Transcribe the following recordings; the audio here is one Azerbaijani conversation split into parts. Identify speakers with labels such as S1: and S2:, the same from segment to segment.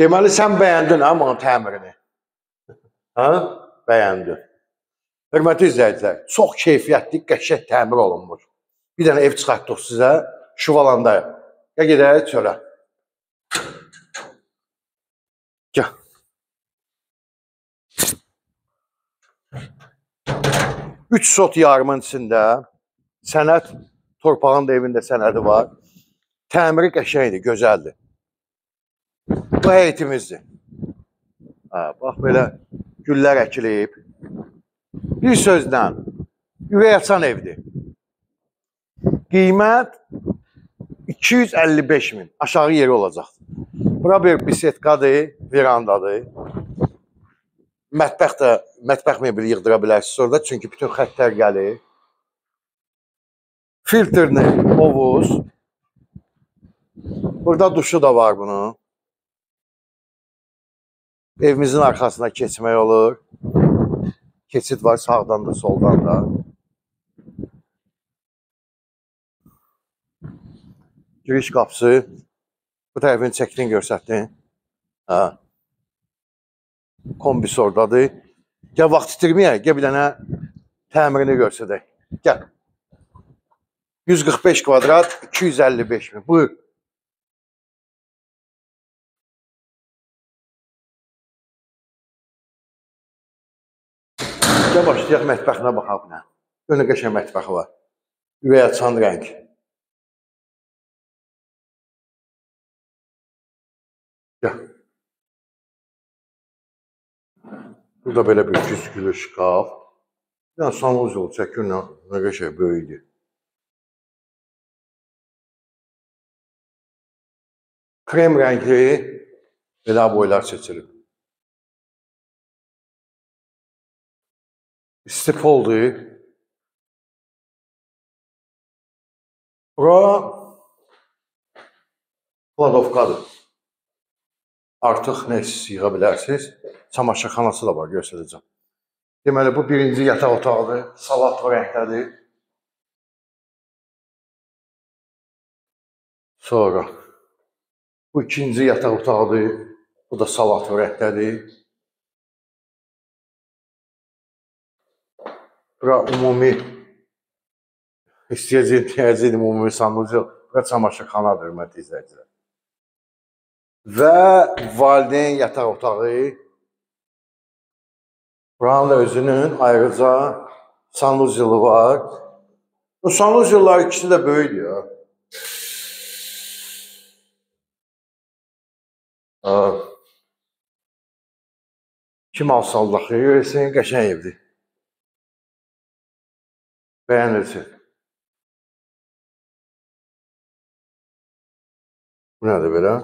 S1: Deməli, sən bəyəndin ha bunun təmirini. Ha? Bəyəndin. Hörmətli izləyicilər, çox keyfiyyətli, qəşəng təmir olunmuş. Bir dənə ev çıxartdıq sizə, Şuvalandayıq. Ya gedək çölə. Gəl. Üç sot yarımın içində sənəd, torpağın da evində sənədi var. Təmiri qəşəngdir, gözəldir. Bu heyitimizdir. Bax, belə güllər əkilib. Bir sözlə, ürək açan evdir. Qiymət 255 min, aşağı yeri olacaq. Bura bir bisetkadır, verandadır. Mətbəx mebeli yığdıra bilərsiniz orada, çünki bütün xəttlər gəlir. Filtrli hovuz. Burada duşu da var bunun. Evimizin arxasına keçmək olur. Keçid var sağdan da, soldan da. Giriş qapısı. Bu tərəfin çəkdiyini görsətdin. Kombis oradadır. Gəl, vaxt itirməyək. Gəl, bir dənə təmirini görsədək. Gəl. 145 kvadrat, 255 min. Buyur. Gəl, başlayaq mətbəxinə baxaq buna. Önə qəşəng mətbəxi var. Ürək açan rəng. Gəl. Burada belə bir güzgülü şkaf. Yəni, sanuzul çəkirlə, nə qəşəng böyüdür. Krem rəngli belə boylar seçilib. İstipoldur. Bura kladovkadır. Artıq nə yığa bilərsiniz. Çamaşırxanası da var, göstərəcəm. Deməli, bu birinci yataq otağıdır. Salat rəngdədir. Sonra bu ikinci yataq otağıdır. Bu da salat rəngdədir. Bura ümumi istəyəcəyim ümumi sanuzil. Bura çamaşırxanadır, hörmətli izləyicilər. Və valideyn yataq otağı. Buranın da özünün ayrıca sanuzili var. Bu sanuzillər ikisi də böyüdür ya. Kim alsan daxil, görəsən qəşəng evdir. Bəyənirsin. Bu nədir belə?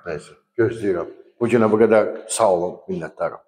S1: Neyse, gözləyirəm. Bu günə bu qədər sağ olun, minnətdarım.